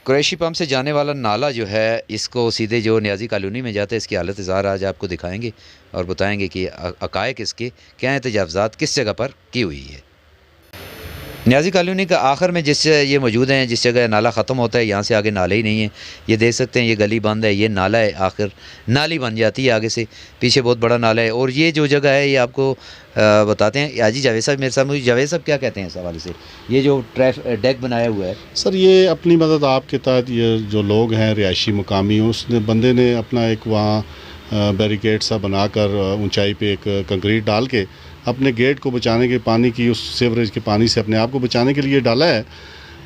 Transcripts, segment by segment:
Qureshi pump से जाने वाला नाला जो है, इसको सीधे जो न्याजी कॉलोनी में जाता है, इसकी हालत ज़ार आज आपको दिखाएंगे और बताएंगे कि अकायक इसके क्या हैं, तजावज़ात किस जगह पर की हुई है। न्याजी कॉलोनी का आखिर में जिस ये मौजूद हैं, जिस जगह नाला ख़त्म होता है, यहाँ से आगे नाले ही नहीं है। ये देख सकते हैं, ये गली बंद है, ये नाला है, आखिर नाली बन जाती है आगे से। पीछे बहुत बड़ा नाला है और ये जो जगह है ये आपको बताते हैं आजी जावेद साहब मेरे साथ। मुझे जावेद साहब क्या कहते हैं इस हवाले से, ये जो डेक बनाया हुआ है? सर, ये अपनी मदद आपके तहत ये जो लोग हैं रिहायशी मुकामी, उसने बंदे ने अपना एक वहाँ बैरिकेड सा बनाकर ऊंचाई पे एक कंक्रीट डाल के अपने गेट को बचाने के, पानी की, उस सीवरेज के पानी से अपने आप को बचाने के लिए डाला है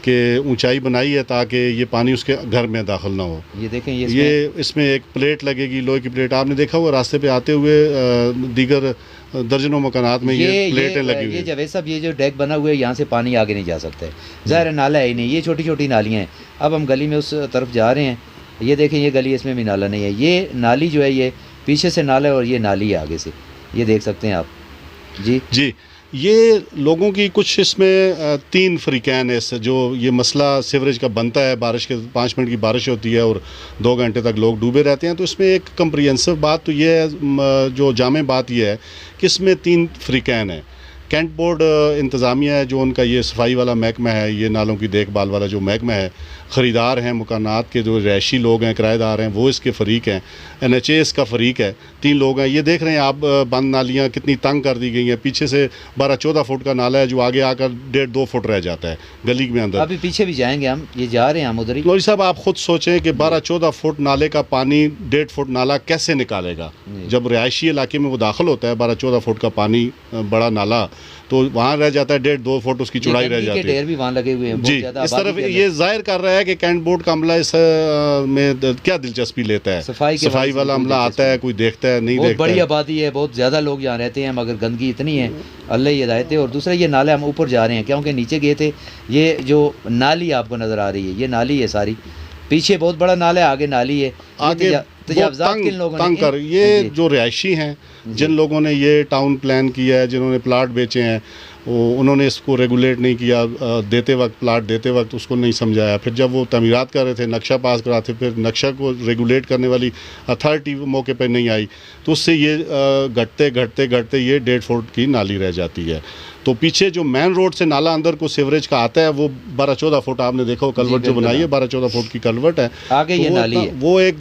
कि ऊंचाई बनाई है ताकि ये पानी उसके घर में दाखिल ना हो। ये देखें, ये इसमें एक प्लेट लगेगी, लोहे की प्लेट। आपने देखा हुआ रास्ते पे आते हुए दीगर दर्जनों मकानात में ये प्लेटें लगी हुई है। जावेद साहब, ये जो डेक बना हुआ है, यहाँ से पानी आगे नहीं जा सकता है, ज़ाहिर नाला है ही नहीं। ये छोटी छोटी नालियाँ हैं। अब हम गली में उस तरफ जा रहे हैं, ये देखें, ये गली, इसमें भी नाला नहीं है। ये नाली जो है, ये पीछे से नाला है और ये नाली है आगे से, ये देख सकते हैं आप। जी, ये लोगों की कुछ इसमें 3 फरीकैन है इससे, जो ये मसला सीवरेज का बनता है। बारिश के 5 मिनट की बारिश होती है और 2 घंटे तक लोग डूबे रहते हैं। तो इसमें एक कंप्रिहेंसिव बात तो ये है, जो जामे बात ये है कि इसमें 3 फरीकैन है। कैंट बोर्ड इंतज़ामिया है, जो उनका ये सफाई वाला महकमा है, ये नालों की देखभाल वाला जो महकमा है। ख़रीदार हैं, मकानात के जो रहायशी लोग हैं, किराएदार हैं, वो इसके फ़रीक हैं। NHA इसका फ़रीक है। 3 लोग हैं। ये देख रहे हैं आप, बंद नालियाँ कितनी तंग कर दी गई हैं। पीछे से 12-14 फुट का नाला है जो आगे आकर 1.5-2 फुट रह जाता है गली में अंदर। अभी पीछे भी जाएंगे हम, ये जा रहे हैं हम उधर ही। लौरी साहब, आप खुद सोचें कि 12-14 फुट नाले का पानी 1.5 फुट नाला कैसे निकालेगा? जब रिहायशी इलाके में वो दाखिल होता है, 12-14 फुट का पानी, बड़ा नाला, तो वहाँ रह जाता है 1.5-2 फुट उसकी चौड़ाई रह जाती है। ढेर भी वहाँ लगे हुए हैं जी। इस तरफ ये जाहिर कर रहा है कि कैंट बोर्ड का अमला इस में क्या दिलचस्पी लेता है। सफाई वाला अमला आता है, कोई देखता है, नहीं देखता। बहुत बड़ी आबादी है, बहुत ज़्यादा लोग यहाँ रहते हैं, मगर गंदगी इतनी है, अल्लाह ही हिदायत है। और दूसरा, ये नाले हम ऊपर जा रहे हैं क्योंकि नीचे गए थे। ये जो नाली आपको नज़र आ रही है, ये नाली है सारी। पीछे बहुत बड़ा नाला है, आगे नाली है। आगे किन लोगों ने कर, ये जो रिहायशी हैं, जिन लोगों ने ये टाउन प्लान किया है, जिन्होंने प्लाट बेचे हैं, उन्होंने इसको रेगुलेट नहीं किया। देते वक्त, प्लाट देते वक्त उसको नहीं समझाया। फिर जब वो तमीरात कर रहे थे, नक्शा पास कराते, फिर नक्शा को रेगुलेट करने वाली अथॉरिटी मौके पर नहीं आई, तो उससे ये घटते घटते घटते ये 1.5 फुट की नाली रह जाती है। तो पीछे जो मेन रोड से नाला अंदर को सीवरेज का आता है, वो 12-14 फुट, आपने देखा, कलवर्ट जो बनाई है 12-14 फुट की कलवर्ट है। आगे ये नाली है। वो एक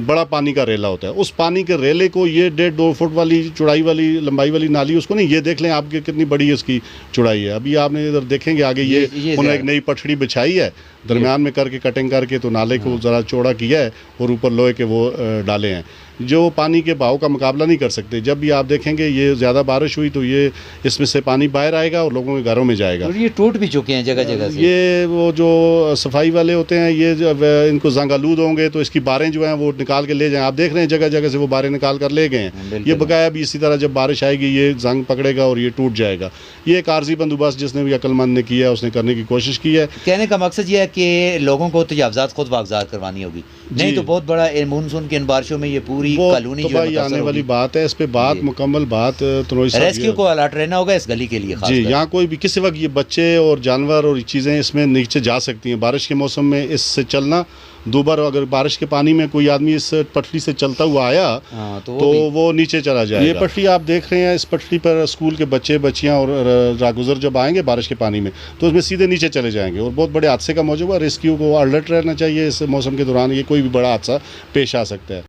बड़ा पानी का रेला होता है। उस पानी के रेले को ये 1.5-2 फुट वाली चौड़ाई वाली, लंबाई वाली नाली, उसको नहीं, ये देख लें आपके कितनी बड़ी इसकी चौड़ाई है। अभी आपने इधर देखेंगे आगे, ये उन्होंने एक नई पटड़ी बिछाई है, दरमियान में करके कटिंग करके, तो नाले को ज़रा चौड़ा किया है और ऊपर लोहे के वो डाले हैं, जो पानी के बहाव का मुकाबला नहीं कर सकते। जब भी आप देखेंगे ये ज़्यादा बारिश हुई तो ये इसमें से पानी बाहर आएगा और लोगों के घरों में जाएगा। और ये टूट भी चुके हैं जगह जगह से। ये वो जो सफाई वाले होते हैं, ये जब इनको जंगालूद होंगे तो इसकी बारें जो हैं वो निकाल के ले जाएं। आप देख रहे हैं जगह जगह से वो बारें निकाल कर ले गए हैं। ये बकाया भी इसी तरह जब बारिश आएगी ये जंग पकड़ेगा और ये टूट जाएगा। ये एक आर्जी बंदोबस्त जिसने भी अक्लमंद ने किया है, उसने करने की कोशिश की है। कहने का मकसद ये है कि लोगों को तजावज़ात खुद वागज़ात करवानी होगी, नहीं तो बहुत बड़ा मानसून की इन बारिशों में ये पूरी कॉलोनी जो आने वाली बात है। इस पे बात मुकम्मल बात रेस्क्यू को अलर्ट रहना होगा इस गली के लिए जी। यहाँ कोई भी किसी वक्त ये बच्चे और जानवर और चीज़ें इसमें नीचे जा सकती हैं। बारिश के मौसम में इससे चलना दोबारा, अगर बारिश के पानी में कोई आदमी इस पटरी से चलता हुआ आया तो वो नीचे चला जाएगा। ये पटरी आप देख रहे हैं, इस पटरी पर स्कूल के बच्चे, बच्चियाँ और रागुजर जब आएंगे बारिश के पानी में तो उसमें सीधे नीचे चले जाएंगे और बहुत बड़े हादसे का मौजूद है। रेस्क्यू को अलर्ट रहना चाहिए इस मौसम के दौरान, ये कोई भी बड़ा हादसा पेश आ सकता है।